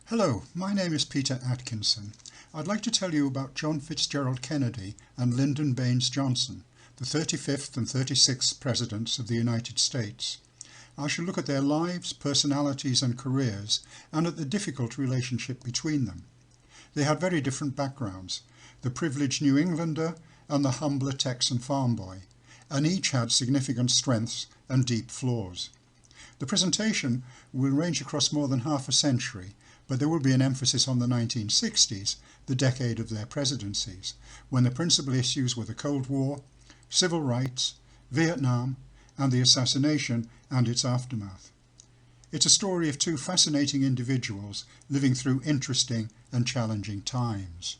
Hello, my name is Peter Atkinson. I'd like to tell you about John Fitzgerald Kennedy and Lyndon Baines Johnson, the 35th and 36th Presidents of the United States. I shall look at their lives, personalities and careers, and at the difficult relationship between them. They had very different backgrounds, the privileged New Englander and the humbler Texan farm boy, and each had significant strengths and deep flaws. The presentation will range across more than half a century, but there will be an emphasis on the 1960s, the decade of their presidencies, when the principal issues were the Cold War, civil rights, Vietnam, and the assassination and its aftermath. It's a story of two fascinating individuals living through interesting and challenging times.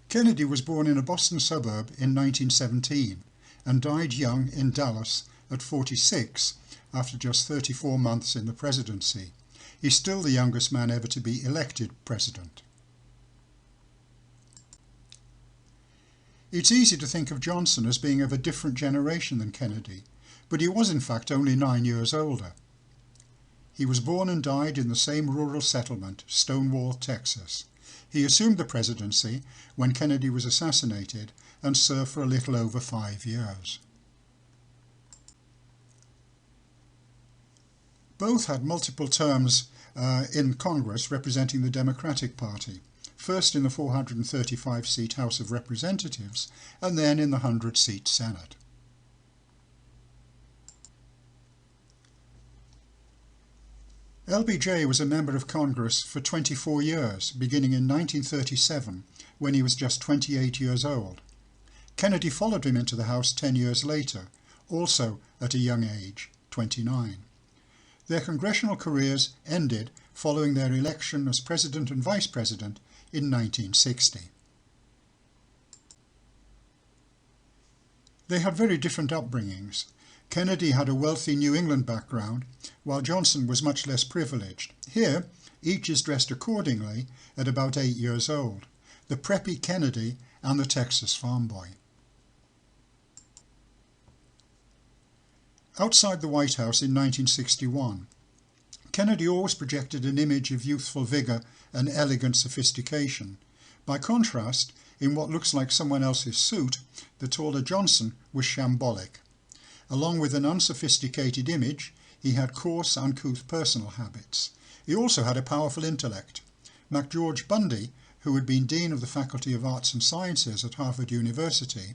Kennedy was born in a Boston suburb in 1917 and died young in Dallas at 46 after just 34 months in the presidency. He's still the youngest man ever to be elected president. It's easy to think of Johnson as being of a different generation than Kennedy, but he was in fact only 9 years older. He was born and died in the same rural settlement, Stonewall, Texas. He assumed the presidency when Kennedy was assassinated and served for a little over 5 years. Both had multiple terms in Congress representing the Democratic Party, first in the 435-seat House of Representatives and then in the 100-seat Senate. LBJ was a member of Congress for 24 years, beginning in 1937, when he was just 28 years old. Kennedy followed him into the House 10 years later, also at a young age, 29. Their congressional careers ended following their election as President and Vice President in 1960. They had very different upbringings. Kennedy had a wealthy New England background, while Johnson was much less privileged. Here, each is dressed accordingly at about 8 years old, the preppy Kennedy and the Texas farm boy. Outside the White House in 1961, Kennedy always projected an image of youthful vigour and elegant sophistication. By contrast, in what looks like someone else's suit, the taller Johnson was shambolic. Along with an unsophisticated image, he had coarse, uncouth personal habits. He also had a powerful intellect. MacGeorge Bundy, who had been Dean of the Faculty of Arts and Sciences at Harvard University,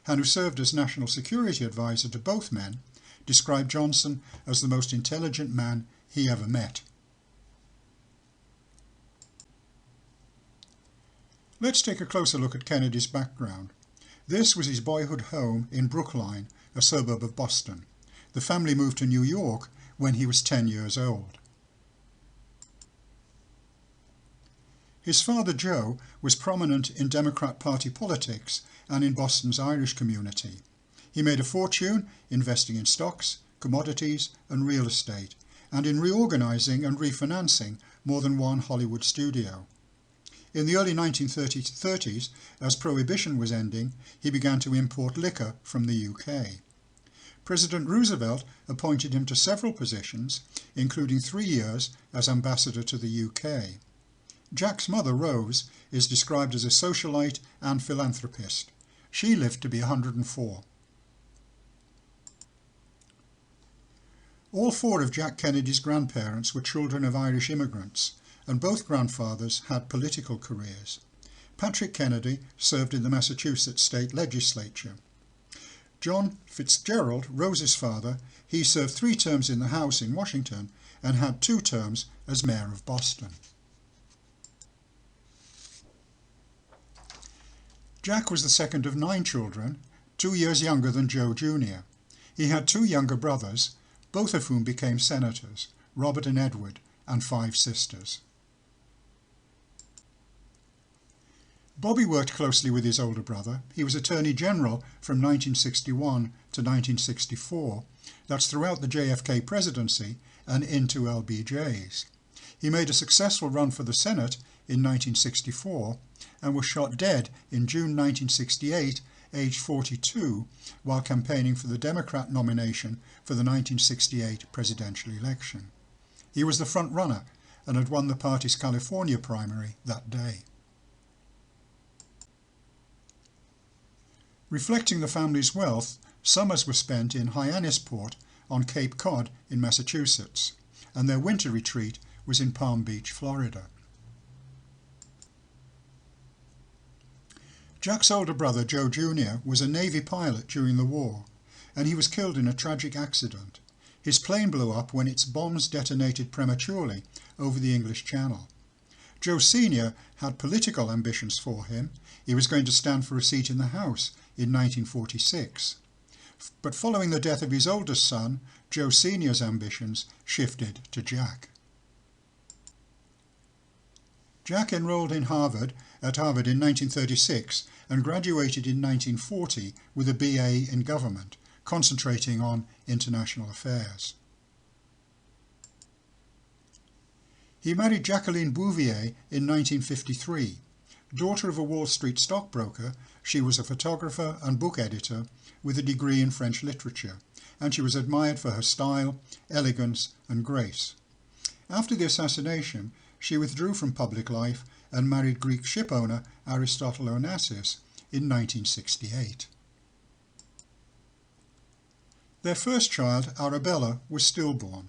and who served as National Security Advisor to both men, described Johnson as the most intelligent man he ever met. Let's take a closer look at Kennedy's background. This was his boyhood home in Brookline, a suburb of Boston. The family moved to New York when he was 10 years old. His father, Joe, was prominent in Democrat Party politics and in Boston's Irish community. He made a fortune investing in stocks, commodities and real estate, and in reorganizing and refinancing more than one Hollywood studio. In the early 1930s, as Prohibition was ending, he began to import liquor from the UK. President Roosevelt appointed him to several positions, including 3 years as ambassador to the UK. Jack's mother, Rose, is described as a socialite and philanthropist. She lived to be 104. All 4 of Jack Kennedy's grandparents were children of Irish immigrants, and both grandfathers had political careers. Patrick Kennedy served in the Massachusetts state legislature. John Fitzgerald, Rose's father, he served 3 terms in the House in Washington and had 2 terms as mayor of Boston. Jack was the second of 9 children, 2 years younger than Joe Jr. He had 2 younger brothers, both of whom became senators, Robert and Edward, and 5 sisters. Bobby worked closely with his older brother. He was Attorney General from 1961 to 1964. That's throughout the JFK presidency and into LBJ's. He made a successful run for the Senate in 1964 and was shot dead in June 1968 aged 42, while campaigning for the Democrat nomination for the 1968 presidential election. He was the front runner and had won the party's California primary that day. Reflecting the family's wealth, summers were spent in Hyannisport on Cape Cod in Massachusetts, and their winter retreat was in Palm Beach, Florida. Jack's older brother, Joe Jr., was a Navy pilot during the war, and he was killed in a tragic accident. His plane blew up when its bombs detonated prematurely over the English Channel. Joe Sr. had political ambitions for him. He was going to stand for a seat in the House in 1946. But following the death of his oldest son, Joe Sr.'s ambitions shifted to Jack. Jack enrolled at Harvard in 1936 and graduated in 1940 with a BA in government, concentrating on international affairs. He married Jacqueline Bouvier in 1953. Daughter of a Wall Street stockbroker, she was a photographer and book editor with a degree in French literature, and she was admired for her style, elegance and grace. After the assassination, she withdrew from public life and married Greek shipowner Aristotle Onassis in 1968. Their first child, Arabella, was stillborn.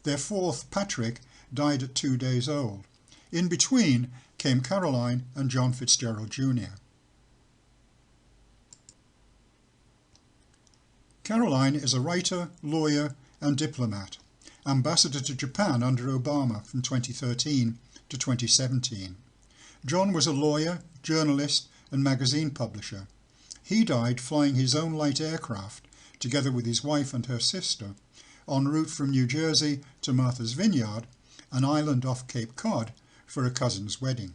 Their fourth, Patrick, died at 2 days old. In between came Caroline and John Fitzgerald Jr. Caroline is a writer, lawyer and diplomat, ambassador to Japan under Obama from 2013 to 2017. John was a lawyer, journalist and magazine publisher. He died flying his own light aircraft, together with his wife and her sister, en route from New Jersey to Martha's Vineyard, an island off Cape Cod, for a cousin's wedding.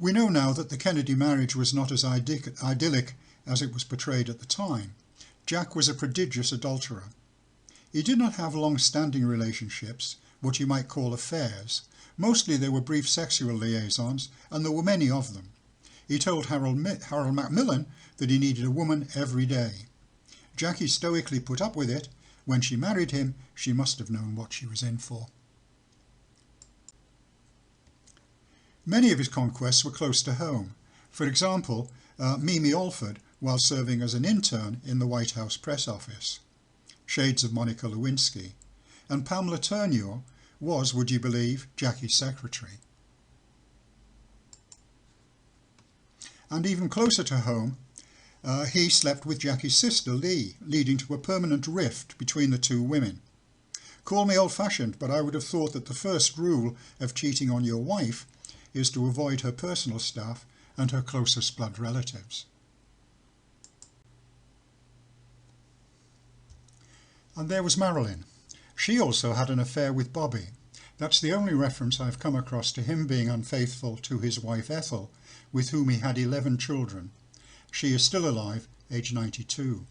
We know now that the Kennedy marriage was not as idyllic as it was portrayed at the time. Jack was a prodigious adulterer. He did not have long-standing relationships, what you might call affairs. Mostly they were brief sexual liaisons, and there were many of them. He told Harold Macmillan that he needed a woman every day. Jackie stoically put up with it. When she married him, she must have known what she was in for. Many of his conquests were close to home. For example, Mimi Alford, while serving as an intern in the White House press office. Shades of Monica Lewinsky. And Pamela Turnure was, would you believe, Jackie's secretary. And even closer to home, he slept with Jackie's sister, Lee, leading to a permanent rift between the two women. Call me old-fashioned, but I would have thought that the first rule of cheating on your wife is to avoid her personal staff and her closest blood relatives. And there was Marilyn. She also had an affair with Bobby. That's the only reference I've come across to him being unfaithful to his wife Ethel, with whom he had 11 children. She is still alive, age 92.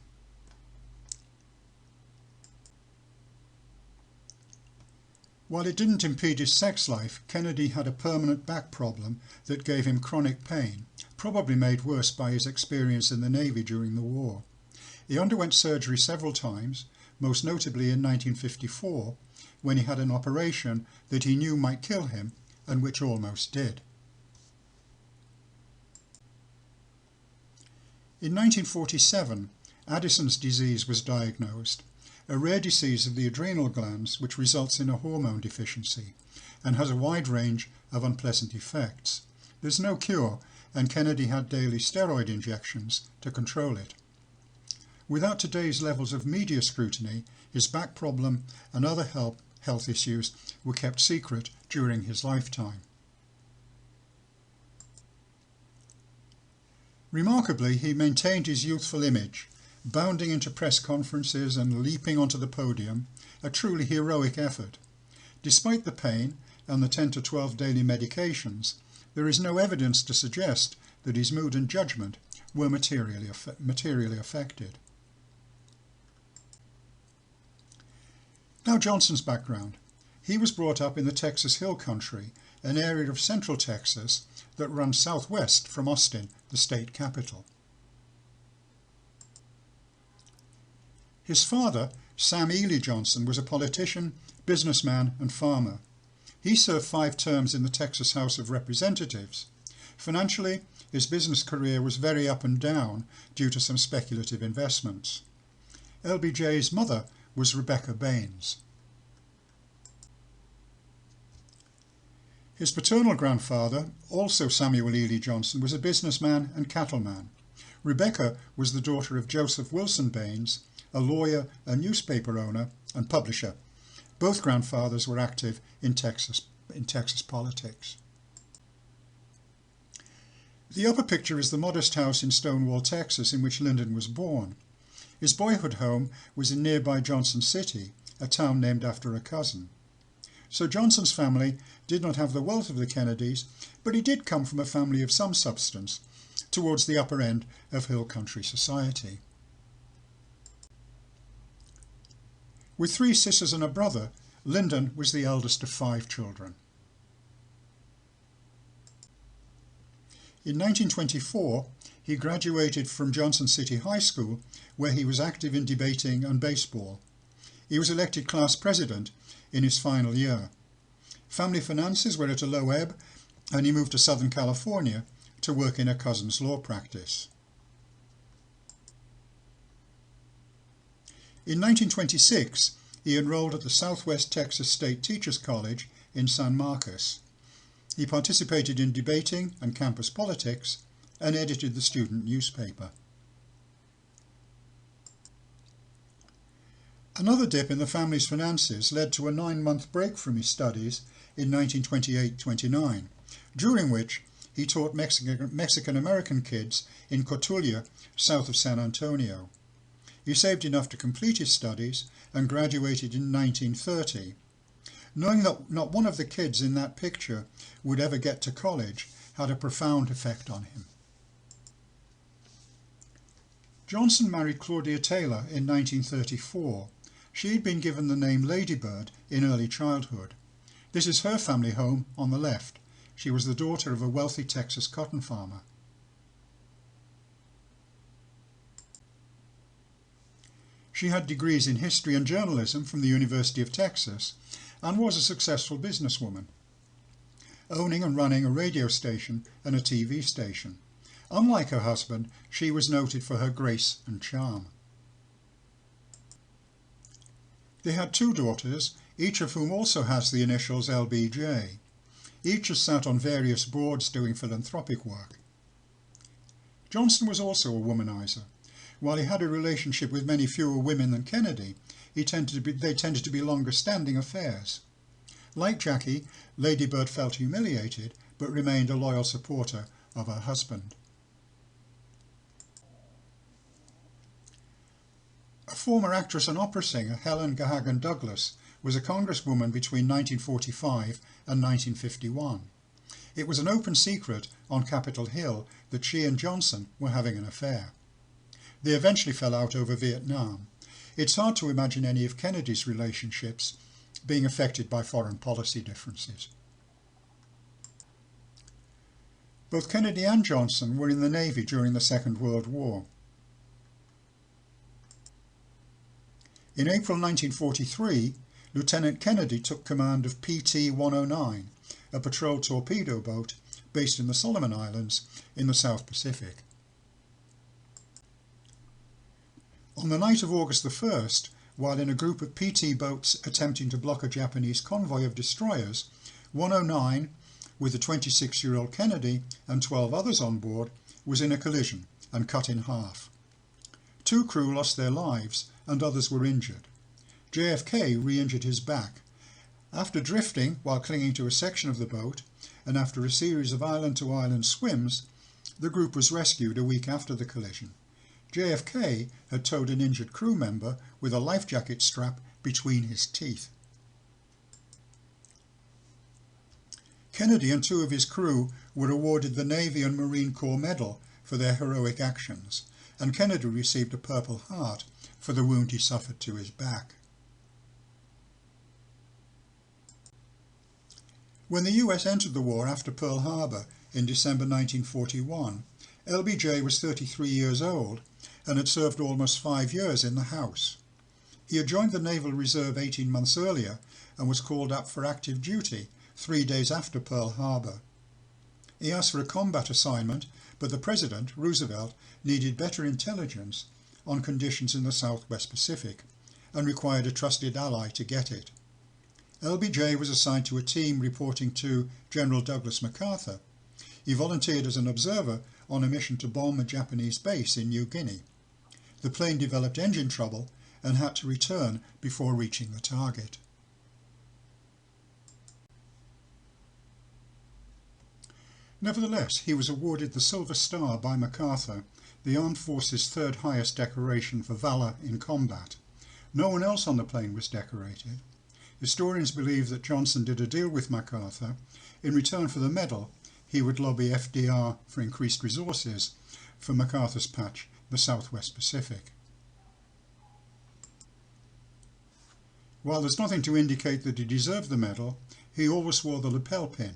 While it didn't impede his sex life, Kennedy had a permanent back problem that gave him chronic pain, probably made worse by his experience in the Navy during the war. He underwent surgery several times, most notably in 1954, when he had an operation that he knew might kill him, and which almost did. In 1947, Addison's disease was diagnosed, a rare disease of the adrenal glands which results in a hormone deficiency and has a wide range of unpleasant effects. There's no cure, and Kennedy had daily steroid injections to control it. Without today's levels of media scrutiny, his back problem and other health issues were kept secret during his lifetime. Remarkably, he maintained his youthful image, bounding into press conferences and leaping onto the podium, a truly heroic effort. Despite the pain and the 10 to 12 daily medications, there is no evidence to suggest that his mood and judgment were materially affected. Now Johnson's background. He was brought up in the Texas Hill Country an area of central Texas that runs southwest from Austin, the state capital. His father, Sam Ely Johnson, was a politician, businessman and farmer. He served 5 terms in the Texas House of Representatives. Financially, his business career was very up and down due to some speculative investments. LBJ's mother was Rebecca Baines. His paternal grandfather, also Samuel Ely Johnson, was a businessman and cattleman. Rebecca was the daughter of Joseph Wilson Baines, a lawyer, a newspaper owner and publisher. Both grandfathers were active in Texas politics. The upper picture is the modest house in Stonewall, Texas, in which Lyndon was born. His boyhood home was in nearby Johnson City, a town named after a cousin. So Johnson's family did not have the wealth of the Kennedys, but he did come from a family of some substance, towards the upper end of hill country society. With 3 sisters and a brother, Lyndon was the eldest of 5 children. In 1924, he graduated from Johnson City High School, where he was active in debating and baseball. He was elected class president in his final year. Family finances were at a low ebb, and he moved to Southern California to work in a cousin's law practice. In 1926, he enrolled at the Southwest Texas State Teachers College in San Marcos. He participated in debating and campus politics and edited the student newspaper. Another dip in the family's finances led to a 9-month break from his studies in 1928-29, during which he taught Mexican-American kids in Cotulla, south of San Antonio. He saved enough to complete his studies and graduated in 1930. Knowing that not one of the kids in that picture would ever get to college had a profound effect on him. Johnson married Claudia Taylor in 1934. She had been given the name Ladybird in early childhood. This is her family home on the left. She was the daughter of a wealthy Texas cotton farmer. She had degrees in history and journalism from the University of Texas and was a successful businesswoman, owning and running a radio station and a TV station. Unlike her husband, she was noted for her grace and charm. They had 2 daughters, each of whom also has the initials LBJ. Each has sat on various boards doing philanthropic work. Johnson was also a womanizer. While he had a relationship with many fewer women than Kennedy, they tended to be longer-standing affairs. Like Jackie, Ladybird felt humiliated, but remained a loyal supporter of her husband. A former actress and opera singer, Helen Gahagan Douglas, was a congresswoman between 1945 and 1951. It was an open secret on Capitol Hill that she and Johnson were having an affair. They eventually fell out over Vietnam. It's hard to imagine any of Kennedy's relationships being affected by foreign policy differences. Both Kennedy and Johnson were in the Navy during the Second World War. In April 1943, Lieutenant Kennedy took command of PT-109, a patrol torpedo boat based in the Solomon Islands in the South Pacific. On the night of August the 1st, while in a group of PT boats attempting to block a Japanese convoy of destroyers, 109, with the 26-year-old Kennedy and 12 others on board, was in a collision and cut in half. 2 crew lost their lives and others were injured. JFK re-injured his back. After drifting while clinging to a section of the boat, and after a series of island-to-island swims, the group was rescued a week after the collision. JFK had towed an injured crew member with a life jacket strap between his teeth. Kennedy and 2 of his crew were awarded the Navy and Marine Corps Medal for their heroic actions, and Kennedy received a Purple Heart for the wound he suffered to his back. When the US entered the war after Pearl Harbor in December 1941, LBJ was 33 years old and had served almost 5 years in the House. He had joined the Naval Reserve 18 months earlier and was called up for active duty 3 days after Pearl Harbor. He asked for a combat assignment, but the President, Roosevelt, needed better intelligence on conditions in the Southwest Pacific and required a trusted ally to get it. LBJ was assigned to a team reporting to General Douglas MacArthur. He volunteered as an observer on a mission to bomb a Japanese base in New Guinea. The plane developed engine trouble and had to return before reaching the target. Nevertheless, he was awarded the Silver Star by MacArthur, the Armed Forces' third highest decoration for valour in combat. No one else on the plane was decorated. Historians believe that Johnson did a deal with MacArthur. In return for the medal, he would lobby FDR for increased resources for MacArthur's patch, the Southwest Pacific. While there's nothing to indicate that he deserved the medal, he always wore the lapel pin.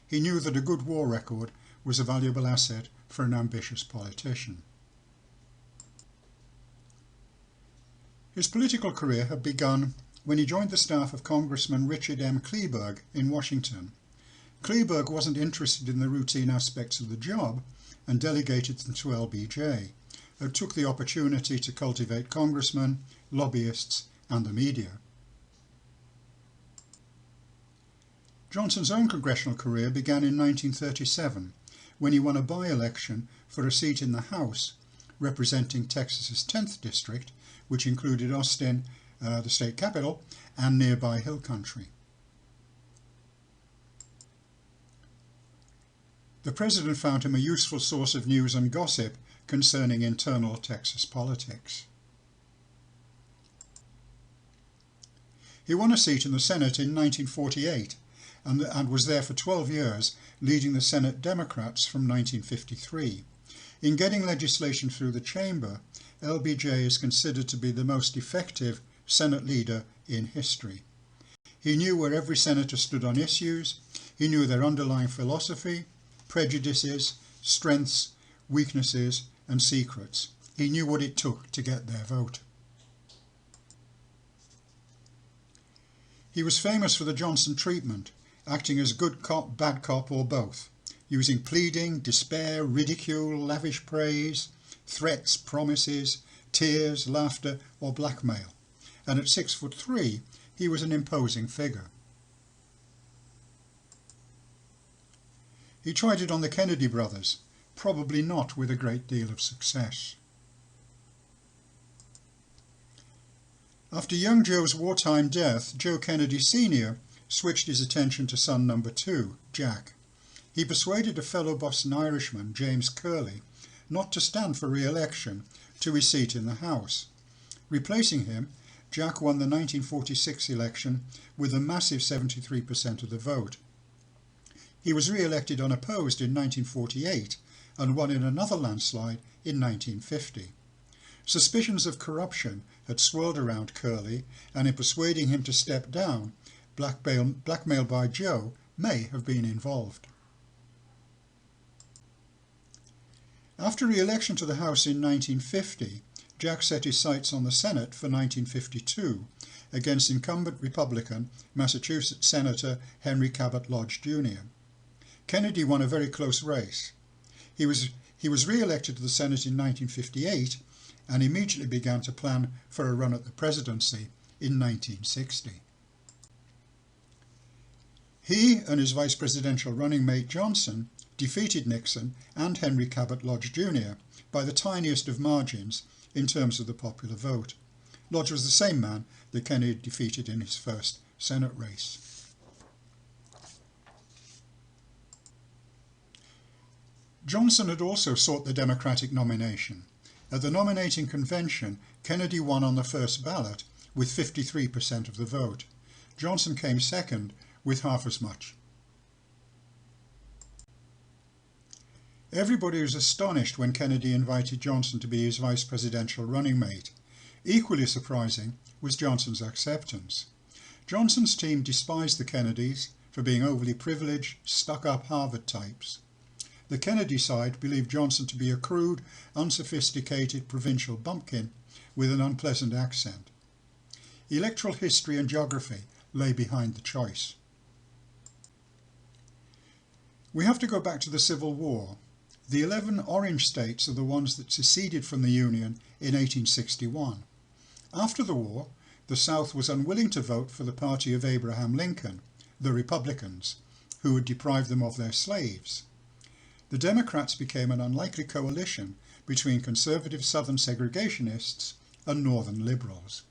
He knew that a good war record was a valuable asset for an ambitious politician. His political career had begun when he joined the staff of Congressman Richard M. Kleberg in Washington. Kleberg wasn't interested in the routine aspects of the job and delegated them to LBJ, who took the opportunity to cultivate congressmen, lobbyists and the media. Johnson's own congressional career began in 1937 when he won a by-election for a seat in the House representing Texas's 10th district, which included Austin, the state capital, and nearby hill country. The President found him a useful source of news and gossip concerning internal Texas politics. He won a seat in the Senate in 1948 and was there for 12 years, leading the Senate Democrats from 1953. In getting legislation through the chamber, LBJ is considered to be the most effective Senate leader in history. He knew where every senator stood on issues, he knew their underlying philosophy, prejudices, strengths, weaknesses and secrets. He knew what it took to get their vote. He was famous for the Johnson treatment, acting as good cop, bad cop or both, using pleading, despair, ridicule, lavish praise, threats, promises, tears, laughter or blackmail. And at 6'3", he was an imposing figure. He tried it on the Kennedy brothers, probably not with a great deal of success. After young Joe's wartime death, Joe Kennedy Sr. switched his attention to son number 2, Jack. He persuaded a fellow Boston Irishman, James Curley, not to stand for re-election to his seat in the House. Replacing him, Jack won the 1946 election with a massive 73% of the vote. He was re-elected unopposed in 1948 and won in another landslide in 1950. Suspicions of corruption had swirled around Curley, and in persuading him to step down, blackmail by Joe may have been involved. After re-election to the House in 1950, Jack set his sights on the Senate for 1952 against incumbent Republican Massachusetts Senator Henry Cabot Lodge Jr. Kennedy won a very close race. He was re-elected to the Senate in 1958 and immediately began to plan for a run at the presidency in 1960. He and his vice presidential running mate Johnson defeated Nixon and Henry Cabot Lodge Jr. by the tiniest of margins in terms of the popular vote. Lodge was the same man that Kennedy defeated in his first Senate race. Johnson had also sought the Democratic nomination. At the nominating convention, Kennedy won on the first ballot with 53% of the vote. Johnson came second with half as much. Everybody was astonished when Kennedy invited Johnson to be his vice presidential running mate. Equally surprising was Johnson's acceptance. Johnson's team despised the Kennedys, for being overly privileged, stuck-up Harvard types. The Kennedy side believed Johnson to be a crude, unsophisticated provincial bumpkin with an unpleasant accent. Electoral history and geography lay behind the choice. We have to go back to the Civil War. The 11 Orange states are the ones that seceded from the Union in 1861. After the war, the South was unwilling to vote for the party of Abraham Lincoln, the Republicans, who had deprived them of their slaves. The Democrats became an unlikely coalition between conservative Southern segregationists and Northern liberals.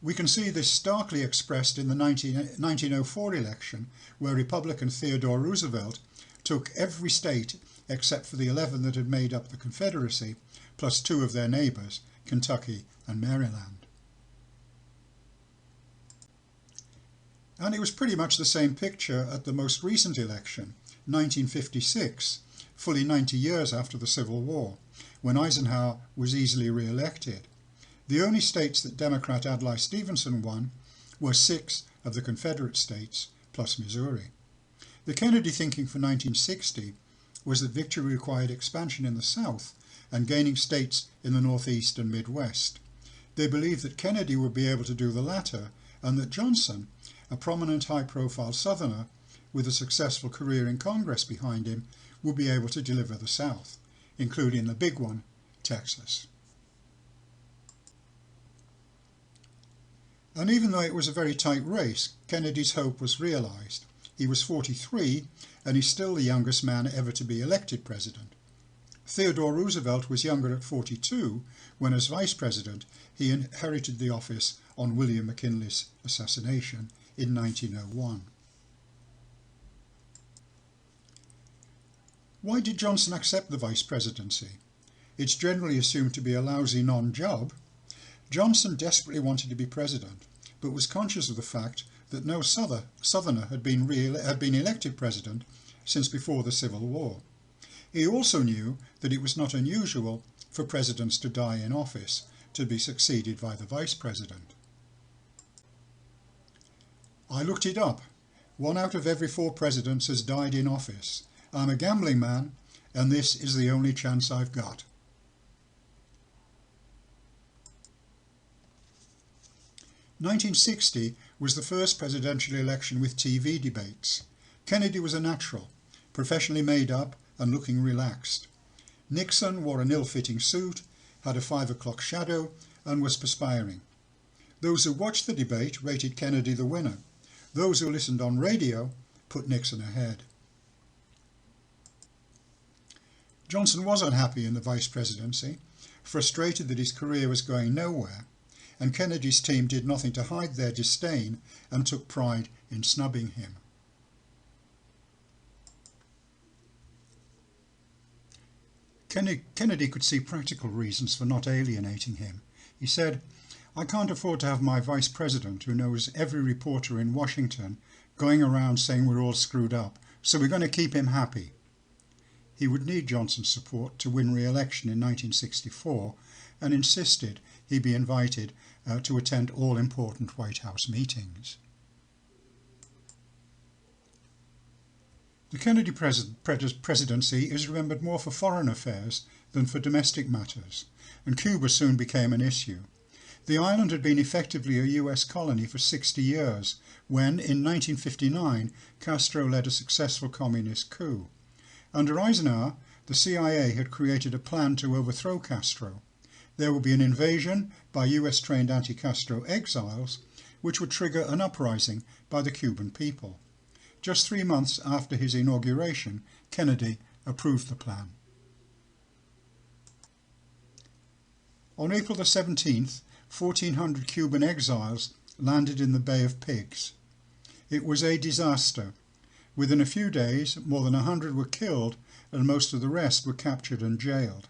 We can see this starkly expressed in the 1904 election, where Republican Theodore Roosevelt took every state except for the 11 that had made up the Confederacy, plus 2 of their neighbours, Kentucky and Maryland. And it was pretty much the same picture at the most recent election, 1956, fully 90 years after the Civil War, when Eisenhower was easily re-elected. The only states that Democrat Adlai Stevenson won were 6 of the Confederate states, plus Missouri. The Kennedy thinking for 1960 was that victory required expansion in the South and gaining states in the Northeast and Midwest. They believed that Kennedy would be able to do the latter, and that Johnson, a prominent high-profile Southerner with a successful career in Congress behind him, would be able to deliver the South, including the big one, Texas. And even though it was a very tight race, Kennedy's hope was realised. He was 43, and he's still the youngest man ever to be elected president. Theodore Roosevelt was younger at 42, when as vice president he inherited the office on William McKinley's assassination in 1901. Why did Johnson accept the vice presidency? It's generally assumed to be a lousy non-job. Johnson desperately wanted to be president, but was conscious of the fact that no Southerner had been elected president since before the Civil War. He also knew that it was not unusual for presidents to die in office, to be succeeded by the vice president. I looked it up. 1 out of every 4 presidents has died in office. I'm a gambling man, and this is the only chance I've got. "1960 was the first presidential election with TV debates. Kennedy was a natural, professionally made up and looking relaxed. Nixon wore an ill-fitting suit, had a 5 o'clock shadow and was perspiring. Those who watched the debate rated Kennedy the winner. Those who listened on radio put Nixon ahead. Johnson was unhappy in the vice presidency, frustrated that his career was going nowhere, and Kennedy's team did nothing to hide their disdain and took pride in snubbing him. Kennedy could see practical reasons for not alienating him. He said, "I can't afford to have my vice president, who knows every reporter in Washington, going around saying we're all screwed up, so we're going to keep him happy." He would need Johnson's support to win re-election in 1964 and insisted he be invited to attend all important White House meetings. The Kennedy presidency is remembered more for foreign affairs than for domestic matters, and Cuba soon became an issue. The island had been effectively a US colony for 60 years when, in 1959, Castro led a successful communist coup. Under Eisenhower, the CIA had created a plan to overthrow Castro. There would be an invasion by US-trained anti-Castro exiles, which would trigger an uprising by the Cuban people. Just 3 months after his inauguration, Kennedy approved the plan. On April the 17th, 1,400 Cuban exiles landed in the Bay of Pigs. It was a disaster. Within a few days, more than 100 were killed and most of the rest were captured and jailed.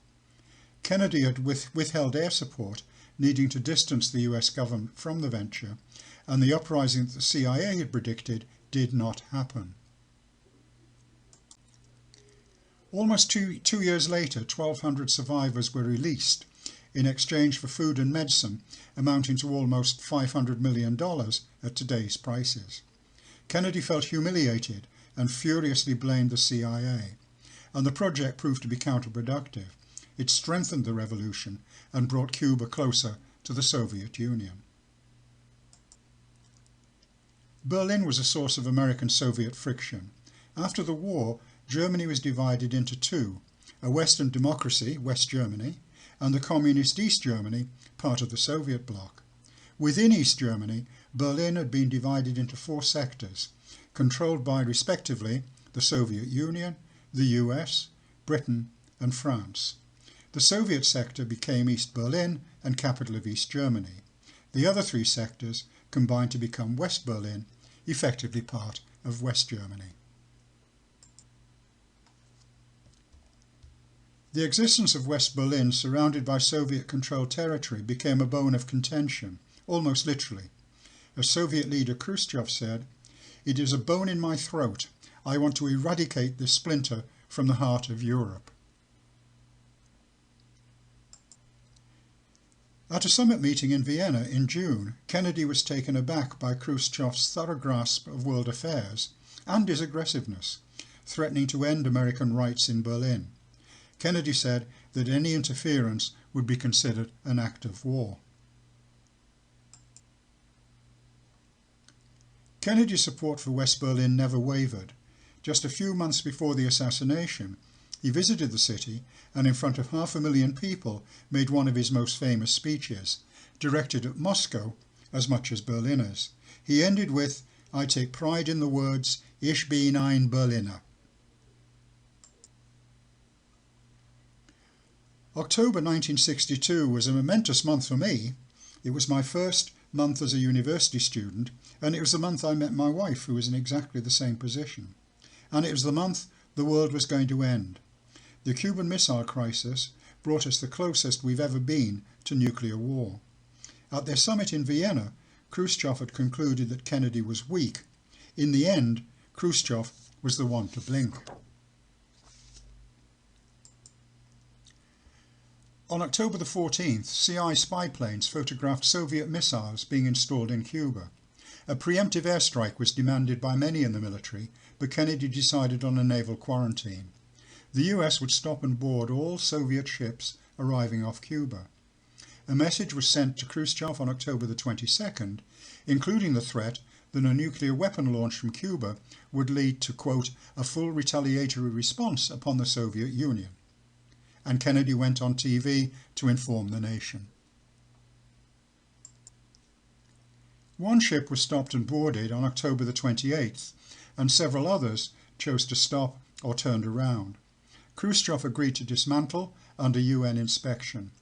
Kennedy had withheld air support, needing to distance the US government from the venture, and the uprising that the CIA had predicted did not happen. Almost two years later, 1,200 survivors were released in exchange for food and medicine amounting to almost $500 million at today's prices. Kennedy felt humiliated and furiously blamed the CIA, and the project proved to be counterproductive. It strengthened the revolution and brought Cuba closer to the Soviet Union. Berlin was a source of American-Soviet friction. After the war, Germany was divided into two: a Western democracy, West Germany, and the communist East Germany, part of the Soviet bloc. Within East Germany, Berlin had been divided into four sectors, controlled by, respectively, the Soviet Union, the US, Britain, and France. The Soviet sector became East Berlin and capital of East Germany. The other three sectors combined to become West Berlin, effectively part of West Germany. The existence of West Berlin, surrounded by Soviet-controlled territory, became a bone of contention, almost literally. As Soviet leader Khrushchev said, "It is a bone in my throat. I want to eradicate this splinter from the heart of Europe." At a summit meeting in Vienna in June, Kennedy was taken aback by Khrushchev's thorough grasp of world affairs and his aggressiveness, threatening to end American rights in Berlin. Kennedy said that any interference would be considered an act of war. Kennedy's support for West Berlin never wavered. Just a few months before the assassination, he visited the city and in front of 500,000 people made one of his most famous speeches, directed at Moscow as much as Berliners. He ended with, "I take pride in the words, Ich bin ein Berliner." October 1962 was a momentous month for me. It was my first month as a university student, and it was the month I met my wife, who was in exactly the same position. And it was the month the world was going to end. The Cuban Missile Crisis brought us the closest we've ever been to nuclear war. At their summit in Vienna, Khrushchev had concluded that Kennedy was weak. In the end, Khrushchev was the one to blink. On October the 14th, CI spy planes photographed Soviet missiles being installed in Cuba. A preemptive airstrike was demanded by many in the military, but Kennedy decided on a naval quarantine. The US would stop and board all Soviet ships arriving off Cuba. A message was sent to Khrushchev on October the 22nd, including the threat that a nuclear weapon launch from Cuba would lead to, quote, "a full retaliatory response upon the Soviet Union." And Kennedy went on TV to inform the nation. One ship was stopped and boarded on October the 28th, and several others chose to stop or turned around. Khrushchev agreed to dismantle under UN inspection,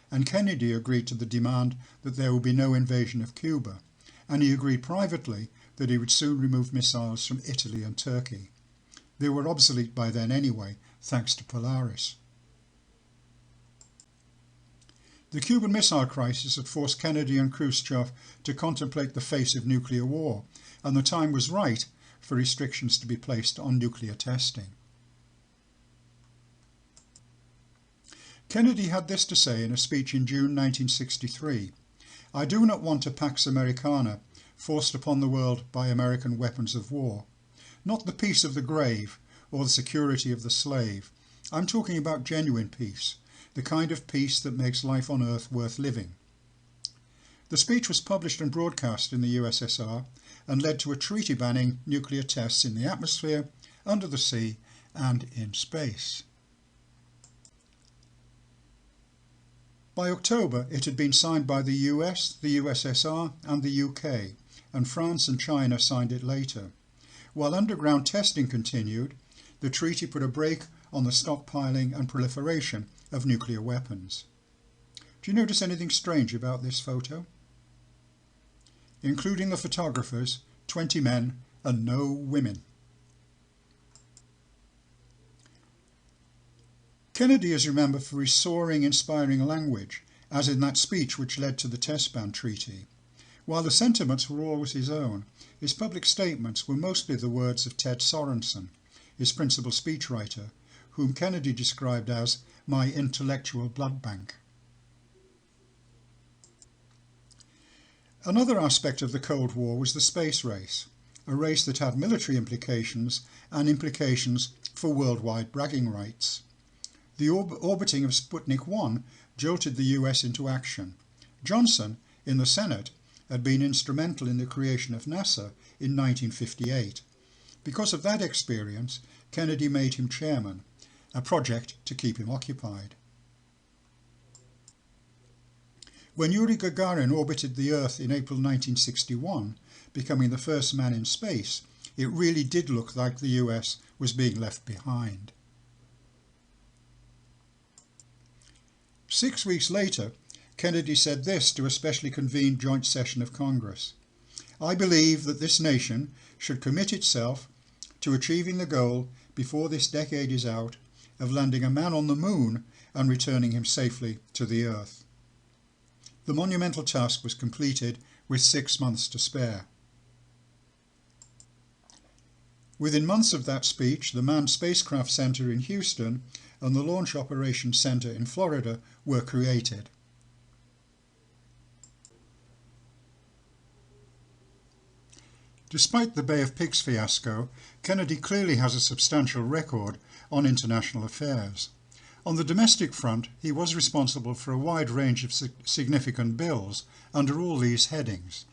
and Kennedy agreed to the demand that there would be no invasion of Cuba, and he agreed privately that he would soon remove missiles from Italy and Turkey. They were obsolete by then anyway, thanks to Polaris. The Cuban Missile Crisis had forced Kennedy and Khrushchev to contemplate the face of nuclear war, and the time was right for restrictions to be placed on nuclear testing. Kennedy had this to say in a speech in June 1963. "I do not want a Pax Americana forced upon the world by American weapons of war. Not the peace of the grave or the security of the slave. I'm talking about genuine peace, the kind of peace that makes life on Earth worth living." The speech was published and broadcast in the USSR and led to a treaty banning nuclear tests in the atmosphere, under the sea, and in space. By October, it had been signed by the US, the USSR, and the UK, and France and China signed it later. While underground testing continued, the treaty put a brake on the stockpiling and proliferation of nuclear weapons. Do you notice anything strange about this photo? Including the photographers, 20 men and no women. Kennedy is remembered for his soaring, inspiring language, as in that speech which led to the test ban treaty. While the sentiments were always his own, his public statements were mostly the words of Ted Sorensen, his principal speechwriter, whom Kennedy described as my intellectual blood bank. Another aspect of the Cold War was the space race, a race that had military implications and implications for worldwide bragging rights. The orbiting of Sputnik 1 jolted the US into action. Johnson, in the Senate, had been instrumental in the creation of NASA in 1958. Because of that experience, Kennedy made him chairman, a project to keep him occupied. When Yuri Gagarin orbited the Earth in April 1961, becoming the first man in space, it really did look like the US was being left behind. 6 weeks later, Kennedy said this to a specially convened joint session of Congress: "I believe that this nation should commit itself to achieving the goal before this decade is out of landing a man on the moon and returning him safely to the Earth." The monumental task was completed with 6 months to spare. Within months of that speech, the Manned Spacecraft Center in Houston and the Launch Operations Center in Florida were created. Despite the Bay of Pigs fiasco, Kennedy clearly has a substantial record on international affairs. On the domestic front, he was responsible for a wide range of significant bills under all these headings.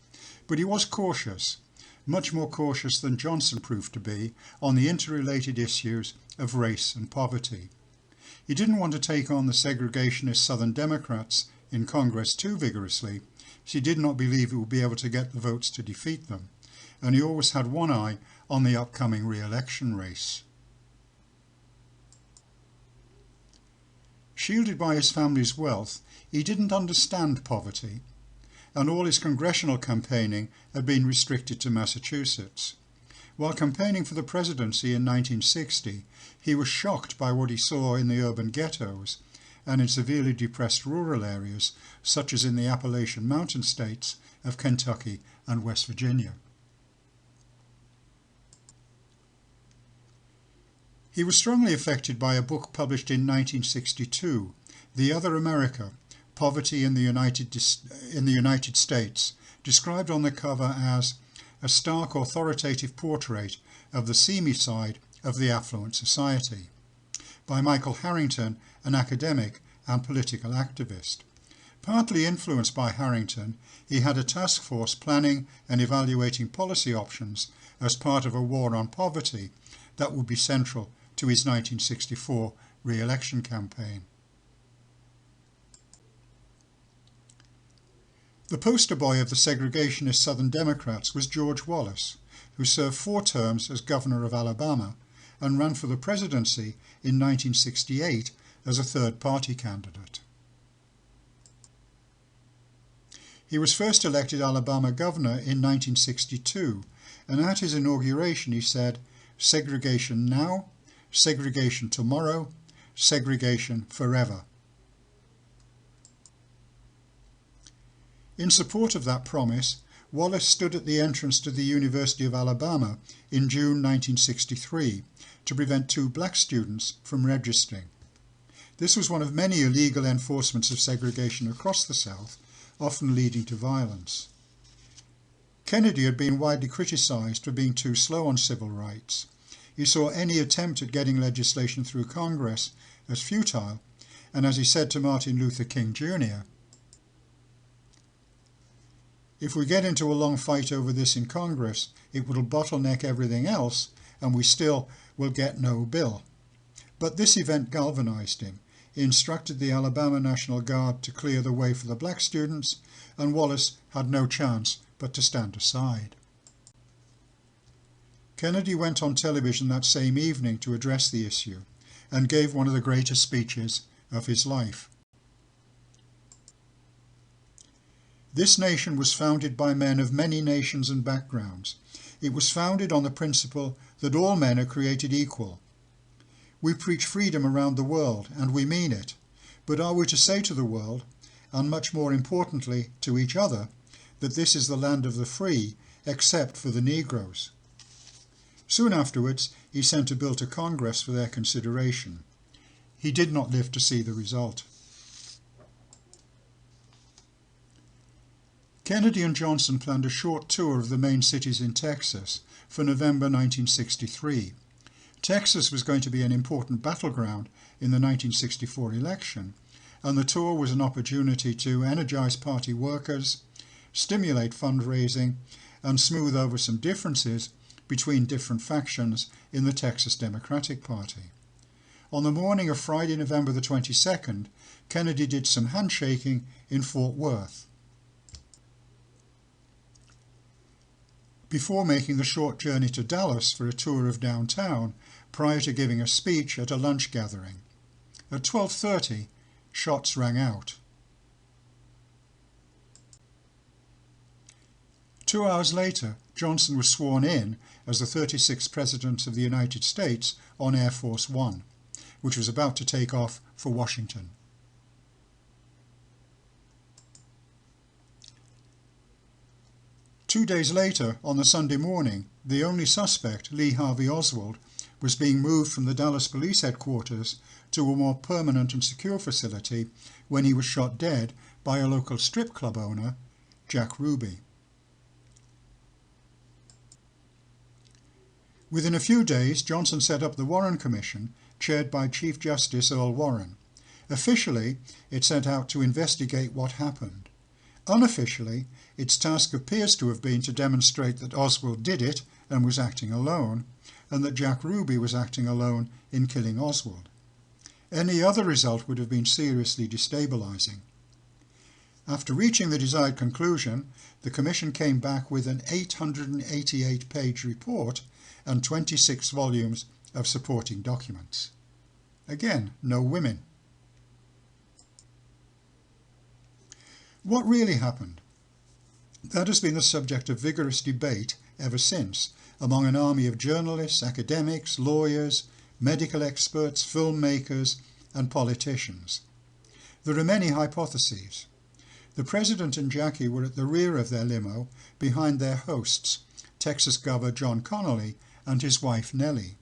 But he was cautious, much more cautious than Johnson proved to be, on the interrelated issues of race and poverty. He didn't want to take on the segregationist Southern Democrats in Congress too vigorously, as he did not believe he would be able to get the votes to defeat them, and he always had one eye on the upcoming re-election race. Shielded by his family's wealth, he didn't understand poverty, and all his congressional campaigning had been restricted to Massachusetts. While campaigning for the presidency in 1960, he was shocked by what he saw in the urban ghettos and in severely depressed rural areas, such as in the Appalachian Mountain states of Kentucky and West Virginia. He was strongly affected by a book published in 1962, The Other America, Poverty in the United States, described on the cover as a stark authoritative portrait of the seamy side of the affluent society, by Michael Harrington, an academic and political activist. Partly influenced by Harrington, he had a task force planning and evaluating policy options as part of a war on poverty that would be central to his 1964 re-election campaign. The poster boy of the segregationist Southern Democrats was George Wallace, who served 4 terms as governor of Alabama and ran for the presidency in 1968 as a third-party candidate. He was first elected Alabama governor in 1962, and at his inauguration he said, "Segregation now, segregation tomorrow, segregation forever." In support of that promise, Wallace stood at the entrance to the University of Alabama in June 1963 to prevent 2 black students from registering. This was one of many illegal enforcements of segregation across the South, often leading to violence. Kennedy had been widely criticized for being too slow on civil rights. He saw any attempt at getting legislation through Congress as futile, and as he said to Martin Luther King Jr., "If we get into a long fight over this in Congress, it will bottleneck everything else, and we still will get no bill." But this event galvanized him. He instructed the Alabama National Guard to clear the way for the black students, and Wallace had no chance but to stand aside. Kennedy went on television that same evening to address the issue, and gave one of the greatest speeches of his life. This nation was founded by men of many nations and backgrounds. It was founded on the principle that all men are created equal. We preach freedom around the world, and we mean it. But are we to say to the world, and much more importantly to each other, that this is the land of the free, except for the Negroes? Soon afterwards, he sent a bill to Congress for their consideration. He did not live to see the result. Kennedy and Johnson planned a short tour of the main cities in Texas for November 1963. Texas was going to be an important battleground in the 1964 election, and the tour was an opportunity to energize party workers, stimulate fundraising, and smooth over some differences between different factions in the Texas Democratic Party. On the morning of Friday, November the 22nd, Kennedy did some handshaking in Fort Worth, before making the short journey to Dallas for a tour of downtown prior to giving a speech at a lunch gathering. At 12:30, shots rang out. 2 hours later, Johnson was sworn in as the 36th President of the United States on Air Force One, which was about to take off for Washington. Two days later, on the Sunday morning, the only suspect, Lee Harvey Oswald, was being moved from the Dallas Police Headquarters to a more permanent and secure facility when he was shot dead by a local strip club owner, Jack Ruby. Within a few days, Johnson set up the Warren Commission, chaired by Chief Justice Earl Warren. Officially, it set out to investigate what happened. Unofficially, its task appears to have been to demonstrate that Oswald did it and was acting alone, and that Jack Ruby was acting alone in killing Oswald. Any other result would have been seriously destabilizing. After reaching the desired conclusion, the Commission came back with an 888-page report and 26 volumes of supporting documents. Again, no women. What really happened? That has been the subject of vigorous debate ever since among an army of journalists, academics, lawyers, medical experts, filmmakers, and politicians. There are many hypotheses. The President and Jackie were at the rear of their limo, behind their hosts, Texas Governor John Connally and his wife Nellie.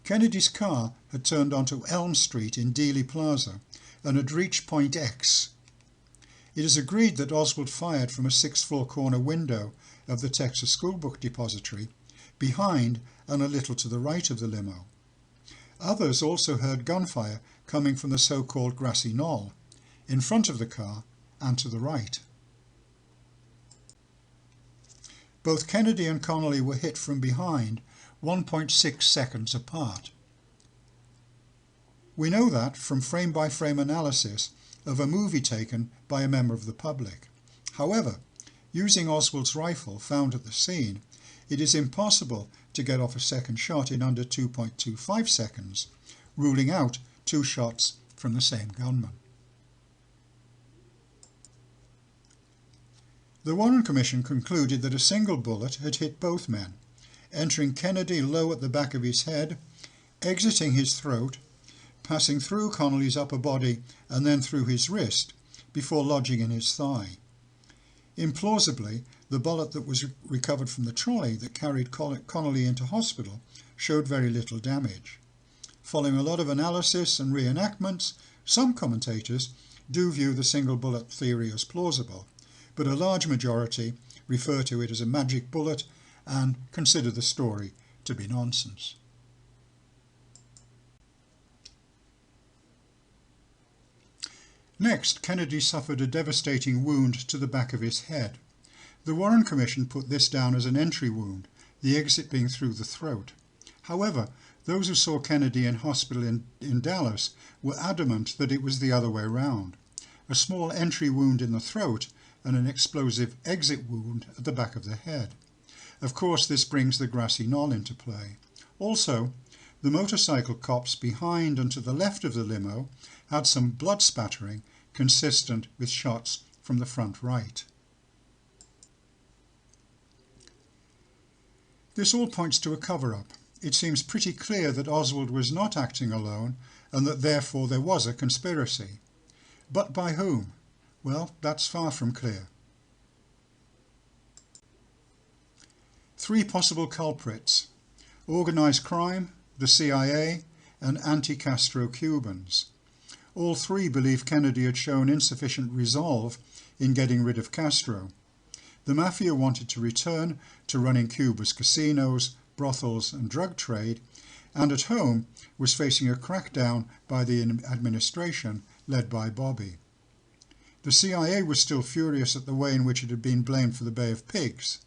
Kennedy's car had turned onto Elm Street in Dealey Plaza and had reached Point X. It is agreed that Oswald fired from a sixth-floor corner window of the Texas School Book Depository, behind and a little to the right of the limo. Others also heard gunfire coming from the so-called grassy knoll, in front of the car and to the right. Both Kennedy and Connally were hit from behind, 1.6 seconds apart. We know that from frame-by-frame analysis of a movie taken by a member of the public. However, using Oswald's rifle found at the scene, it is impossible to get off a second shot in under 2.25 seconds, ruling out two shots from the same gunman. The Warren Commission concluded that a single bullet had hit both men, entering Kennedy low at the back of his head, exiting his throat, passing through Connally's upper body and then through his wrist, before lodging in his thigh. Implausibly, the bullet that was recovered from the trolley that carried Connally into hospital showed very little damage. Following a lot of analysis and reenactments, some commentators do view the single bullet theory as plausible, but a large majority refer to it as a magic bullet and consider the story to be nonsense. Next, Kennedy suffered a devastating wound to the back of his head. The Warren Commission put this down as an entry wound, the exit being through the throat. However, those who saw Kennedy in hospital in Dallas were adamant that it was the other way round, a small entry wound in the throat and an explosive exit wound at the back of the head. Of course, this brings the grassy knoll into play. Also, the motorcycle cops behind and to the left of the limo had some blood spattering consistent with shots from the front right. This all points to a cover-up. It seems pretty clear that Oswald was not acting alone and that therefore there was a conspiracy. But by whom? Well, that's far from clear. Three possible culprits: organised crime, the CIA, and anti-Castro Cubans. All three believed Kennedy had shown insufficient resolve in getting rid of Castro. The mafia wanted to return to running Cuba's casinos, brothels and drug trade, and at home was facing a crackdown by the administration led by Bobby. The CIA was still furious at the way in which it had been blamed for the Bay of Pigs,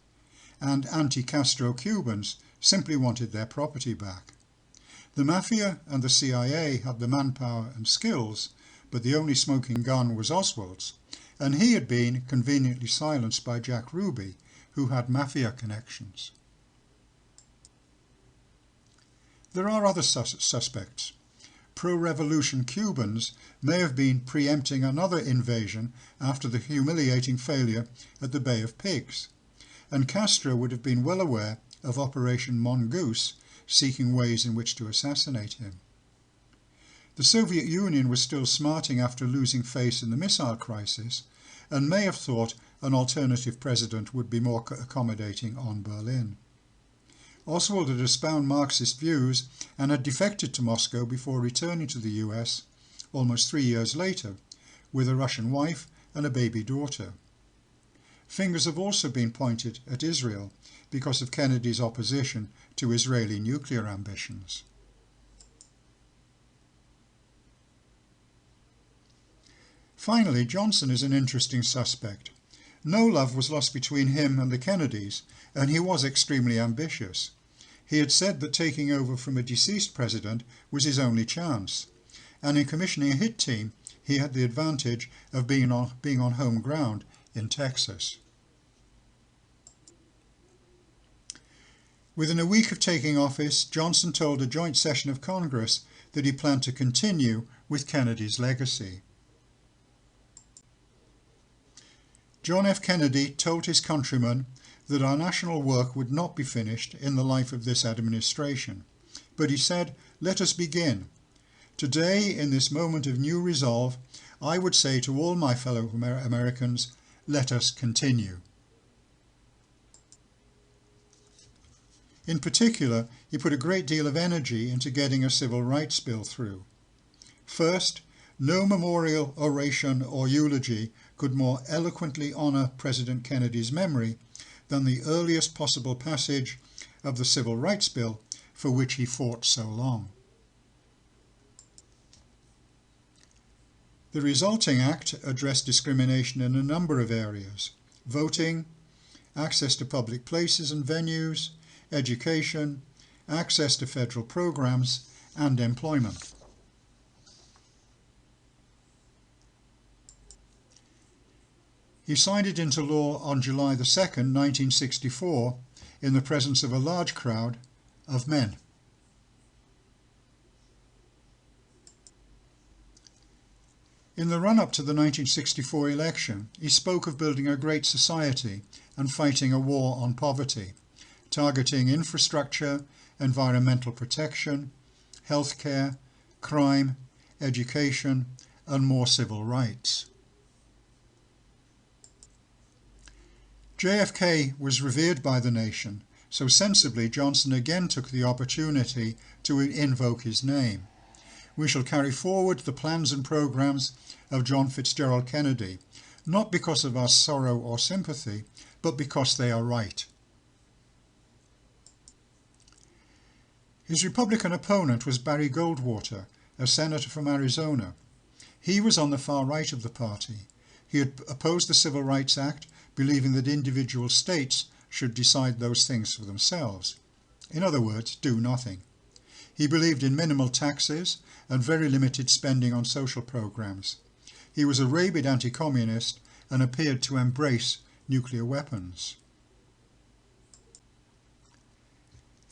and anti-Castro Cubans simply wanted their property back. The mafia and the CIA had the manpower and skills, but the only smoking gun was Oswald's, and he had been conveniently silenced by Jack Ruby, who had mafia connections. There are other suspects. Pro-revolution Cubans may have been preempting another invasion after the humiliating failure at the Bay of Pigs, and Castro would have been well aware of Operation Mongoose, seeking ways in which to assassinate him. The Soviet Union was still smarting after losing face in the missile crisis, and may have thought an alternative president would be more accommodating on Berlin. Oswald had espoused Marxist views and had defected to Moscow before returning to the US almost 3 years later, with a Russian wife and a baby daughter. Fingers have also been pointed at Israel because of Kennedy's opposition to Israeli nuclear ambitions. Finally, Johnson is an interesting suspect. No love was lost between him and the Kennedys, and he was extremely ambitious. He had said that taking over from a deceased president was his only chance, and in commissioning a hit team he had the advantage of being on home ground in Texas. Within a week of taking office, Johnson told a joint session of Congress that he planned to continue with Kennedy's legacy. John F. Kennedy told his countrymen that our national work would not be finished in the life of this administration, but he said, "Let us begin. Today, in this moment of new resolve, I would say to all my fellow Americans, let us continue." In particular, he put a great deal of energy into getting a civil rights bill through. First, no memorial, oration or eulogy could more eloquently honour President Kennedy's memory than the earliest possible passage of the Civil Rights Bill for which he fought so long. The resulting act addressed discrimination in a number of areas: voting, access to public places and venues, education, access to federal programs, and employment. He signed it into law on July 2nd, 1964, in the presence of a large crowd of men. In the run-up to the 1964 election, he spoke of building a great society and fighting a war on poverty, targeting infrastructure, environmental protection, healthcare, crime, education, and more civil rights. JFK was revered by the nation, so sensibly Johnson again took the opportunity to invoke his name. We shall carry forward the plans and programs of John Fitzgerald Kennedy, not because of our sorrow or sympathy, but because they are right. His Republican opponent was Barry Goldwater, a senator from Arizona. He was on the far right of the party. He had opposed the Civil Rights Act, believing that individual states should decide those things for themselves. In other words, do nothing. He believed in minimal taxes and very limited spending on social programs. He was a rabid anti-communist and appeared to embrace nuclear weapons.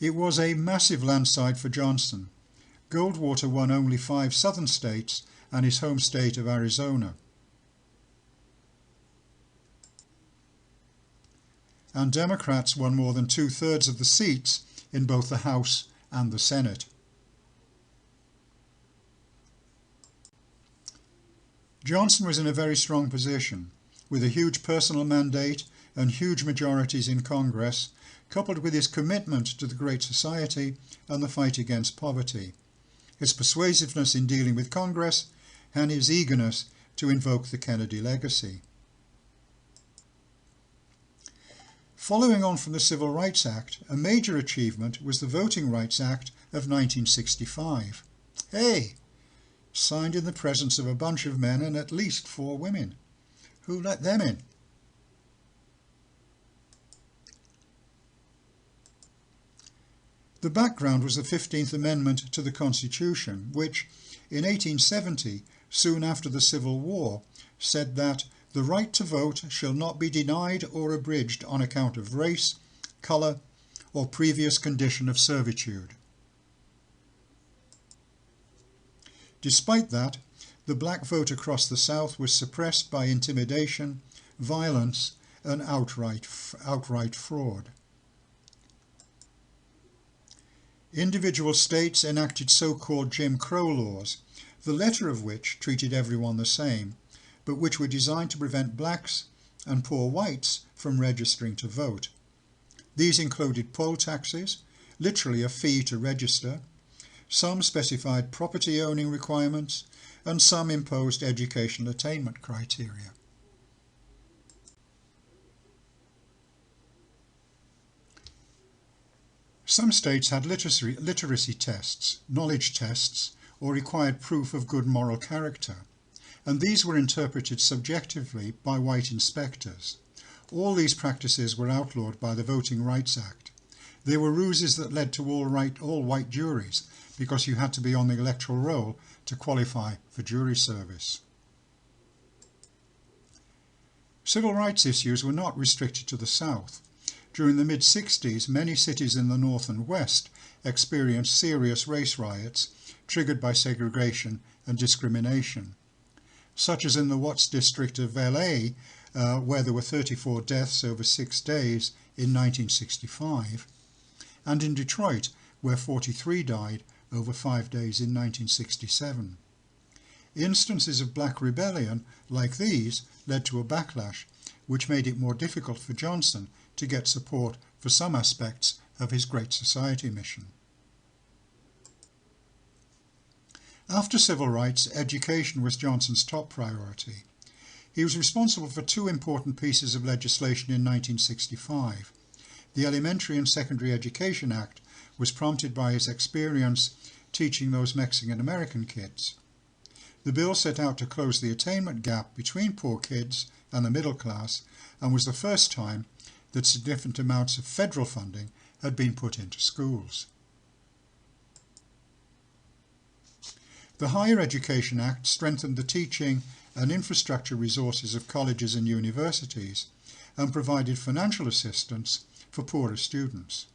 It was a massive landslide for Johnson. Goldwater won only 5 southern states and his home state of Arizona. And Democrats won more than 2/3 of the seats in both the House and the Senate. Johnson was in a very strong position, with a huge personal mandate and huge majorities in Congress, coupled with his commitment to the Great Society and the fight against poverty. His persuasiveness in dealing with Congress and his eagerness to invoke the Kennedy legacy. Following on from the Civil Rights Act, a major achievement was the Voting Rights Act of 1965. Hey! Signed in the presence of a bunch of men and at least 4 women. Who let them in? The background was the 15th Amendment to the Constitution, which, in 1870, soon after the Civil War, said that the right to vote shall not be denied or abridged on account of race, colour, or previous condition of servitude. Despite that, the black vote across the South was suppressed by intimidation, violence, and outright fraud. Individual states enacted so-called Jim Crow laws, the letter of which treated everyone the same, but which were designed to prevent blacks and poor whites from registering to vote. These included poll taxes, literally a fee to register. Some specified property owning requirements, and some imposed educational attainment criteria. Some states had literacy tests, knowledge tests, or required proof of good moral character, and these were interpreted subjectively by white inspectors. All these practices were outlawed by the Voting Rights Act. They were ruses that led to all white juries, because you had to be on the electoral roll to qualify for jury service. Civil rights issues were not restricted to the South. During the mid-60s, many cities in the North and West experienced serious race riots triggered by segregation and discrimination, such as in the Watts district of LA, where there were 34 deaths over 6 days in 1965, and in Detroit, where 43 died over 5 days in 1967. Instances of black rebellion like these led to a backlash, which made it more difficult for Johnson to get support for some aspects of his Great Society mission. After civil rights, education was Johnson's top priority. He was responsible for 2 important pieces of legislation in 1965. The Elementary and Secondary Education Act was prompted by his experience teaching those Mexican-American kids. The bill set out to close the attainment gap between poor kids and the middle class, and was the first time that significant amounts of federal funding had been put into schools. The Higher Education Act strengthened the teaching and infrastructure resources of colleges and universities and provided financial assistance for poorer students.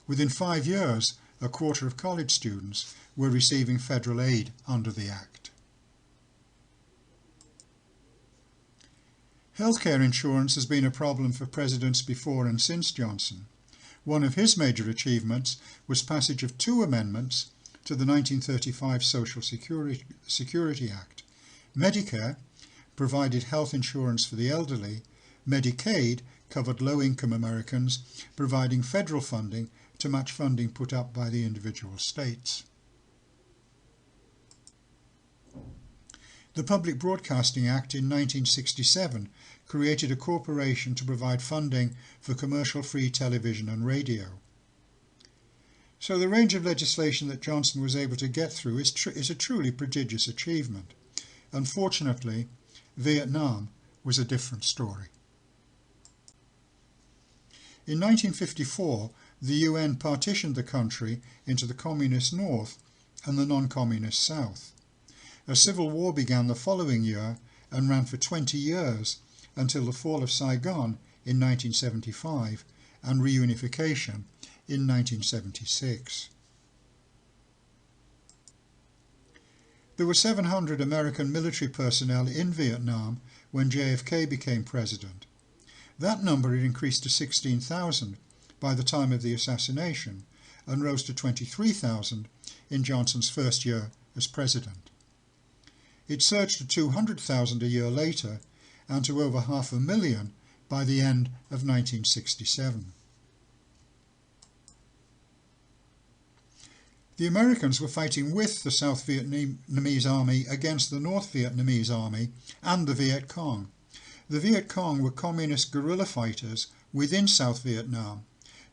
Within 5 years, a quarter of college students were receiving federal aid under the Act. Healthcare insurance has been a problem for presidents before and since Johnson. One of his major achievements was passage of 2 amendments to the 1935 Social Security Act. Medicare provided health insurance for the elderly. Medicaid covered low-income Americans, providing federal funding to match funding put up by the individual states. The Public Broadcasting Act in 1967 created a corporation to provide funding for commercial-free television and radio. So the range of legislation that Johnson was able to get through is a truly prodigious achievement. Unfortunately, Vietnam was a different story. In 1954, the UN partitioned the country into the communist North and the non-communist South. A civil war began the following year and ran for 20 years until the fall of Saigon in 1975 and reunification in 1976. There were 700 American military personnel in Vietnam when JFK became president. That number had increased to 16,000 by the time of the assassination and rose to 23,000 in Johnson's first year as president. It surged to 200,000 a year later and to over 500,000 by the end of 1967. The Americans were fighting with the South Vietnamese army against the North Vietnamese army and the Viet Cong. The Viet Cong were communist guerrilla fighters within South Vietnam.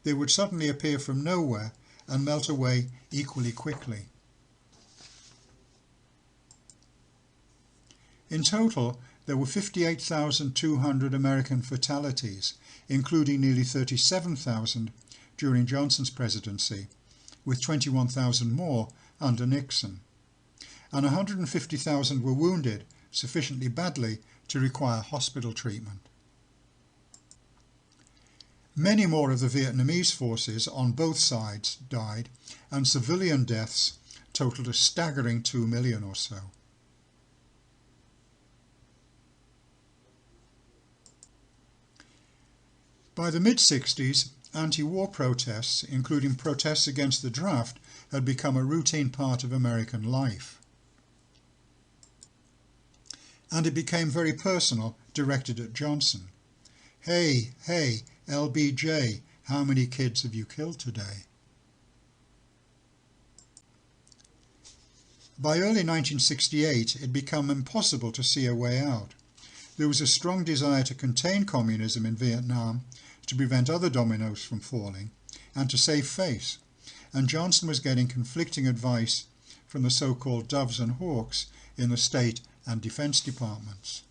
They would suddenly appear from nowhere and melt away equally quickly. In total, there were 58,200 American fatalities, including nearly 37,000 during Johnson's presidency, with 21,000 more under Nixon, and 150,000 were wounded sufficiently badly to require hospital treatment. Many more of the Vietnamese forces on both sides died, and civilian deaths totaled a staggering 2 million or so. By the mid-60s, anti-war protests, including protests against the draft, had become a routine part of American life. And it became very personal, directed at Johnson. Hey, hey, LBJ, how many kids have you killed today? By early 1968, it had become impossible to see a way out. There was a strong desire to contain communism in Vietnam, to prevent other dominoes from falling, and to save face, and Johnson was getting conflicting advice from the so-called doves and hawks in the State and Defense Departments.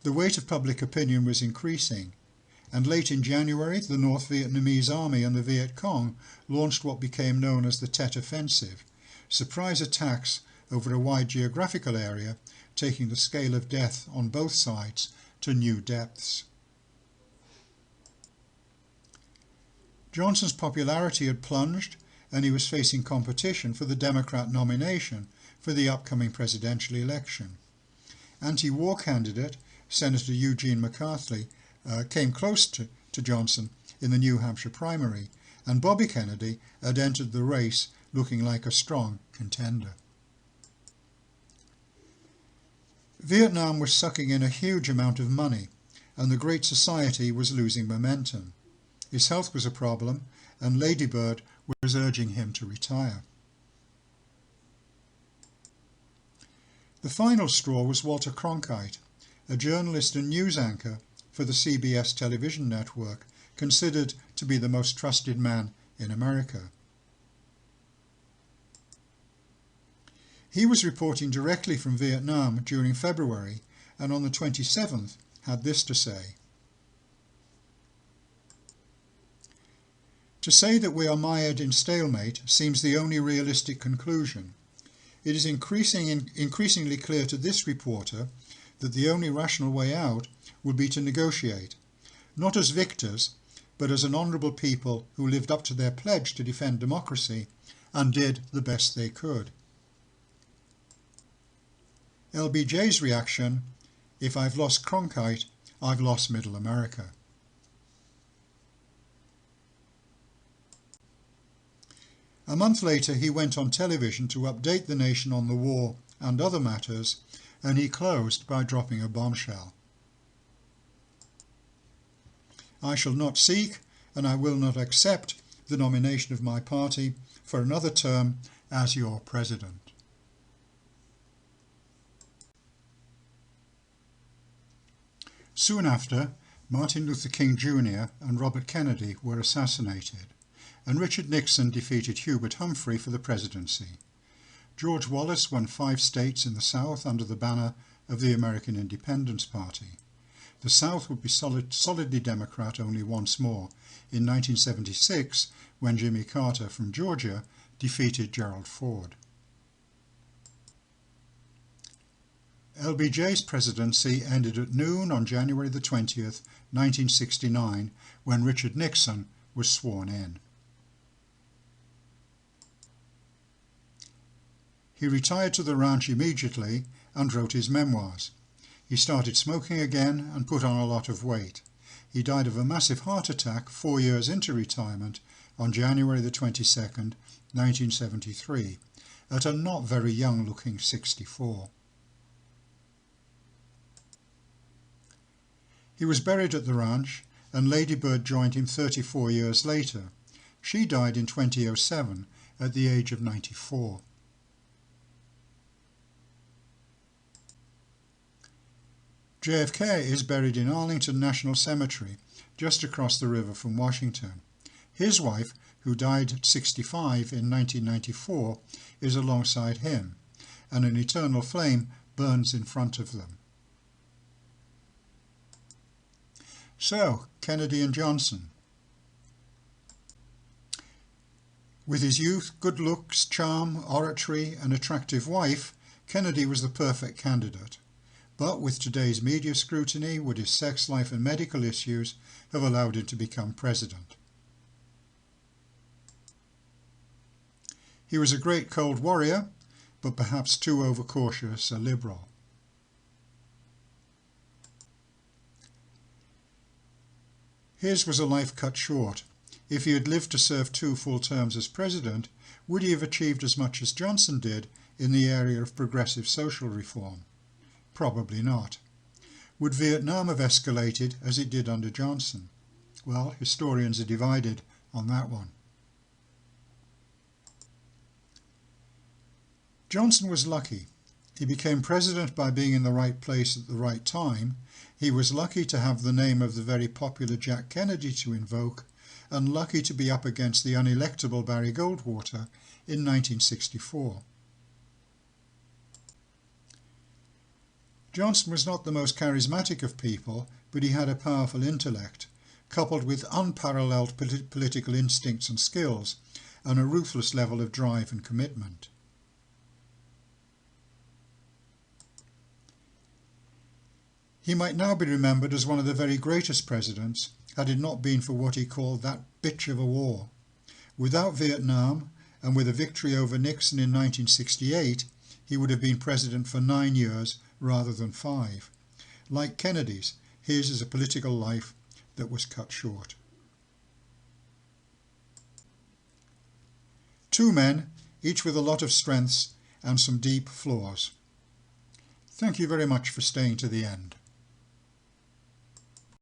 The weight of public opinion was increasing, and late in January the North Vietnamese Army and the Viet Cong launched what became known as the Tet Offensive, surprise attacks over a wide geographical area, taking the scale of death on both sides to new depths. Johnson's popularity had plunged, and he was facing competition for the Democrat nomination for the upcoming presidential election. Anti-war candidate Senator Eugene McCarthy came close to Johnson in the New Hampshire primary, and Bobby Kennedy had entered the race looking like a strong contender. Vietnam was sucking in a huge amount of money, and the Great Society was losing momentum. His health was a problem, and Lady Bird was urging him to retire. The final straw was Walter Cronkite, a journalist and news anchor for the CBS television network, considered to be the most trusted man in America. He was reporting directly from Vietnam during February, and on the 27th had this to say. To say that we are mired in stalemate seems the only realistic conclusion. It is increasingly clear to this reporter that the only rational way out would be to negotiate, not as victors, but as an honourable people who lived up to their pledge to defend democracy and did the best they could. LBJ's reaction: if I've lost Cronkite, I've lost Middle America. A month later he went on television to update the nation on the war and other matters, and he closed by dropping a bombshell. I shall not seek, and I will not accept, the nomination of my party for another term as your president. Soon after, Martin Luther King Jr. and Robert Kennedy were assassinated, and Richard Nixon defeated Hubert Humphrey for the presidency. George Wallace won 5 states in the South under the banner of the American Independence Party. The South would be solidly Democrat only once more, in 1976, when Jimmy Carter from Georgia defeated Gerald Ford. LBJ's presidency ended at noon on January the 20th, 1969, when Richard Nixon was sworn in. He retired to the ranch immediately and wrote his memoirs. He started smoking again and put on a lot of weight. He died of a massive heart attack 4 years into retirement on January the 22nd, 1973, at a not very young-looking 64. He was buried at the ranch, and Lady Bird joined him 34 years later, She died in 2007 at the age of 94. JFK is buried in Arlington National Cemetery, just across the river from Washington. His wife, who died at 65 in 1994, is alongside him, and an eternal flame burns in front of them. So, Kennedy and Johnson. With his youth, good looks, charm, oratory and attractive wife, Kennedy was the perfect candidate. But with today's media scrutiny, would his sex life and medical issues have allowed him to become president? He was a great Cold Warrior, but perhaps too overcautious a liberal. His was a life cut short. If he had lived to serve 2 full terms as president, would he have achieved as much as Johnson did in the area of progressive social reform? Probably not. Would Vietnam have escalated as it did under Johnson? Well, historians are divided on that one. Johnson was lucky. He became president by being in the right place at the right time. He was lucky to have the name of the very popular Jack Kennedy to invoke, and lucky to be up against the unelectable Barry Goldwater in 1964. Johnson was not the most charismatic of people, but he had a powerful intellect, coupled with unparalleled political instincts and skills, and a ruthless level of drive and commitment. He might now be remembered as one of the very greatest presidents, had it not been for what he called that bitch of a war. Without Vietnam, and with a victory over Nixon in 1968, he would have been president for 9 years rather than 5. Like Kennedy's, his is a political life that was cut short. 2 men, each with a lot of strengths and some deep flaws. Thank you very much for staying to the end.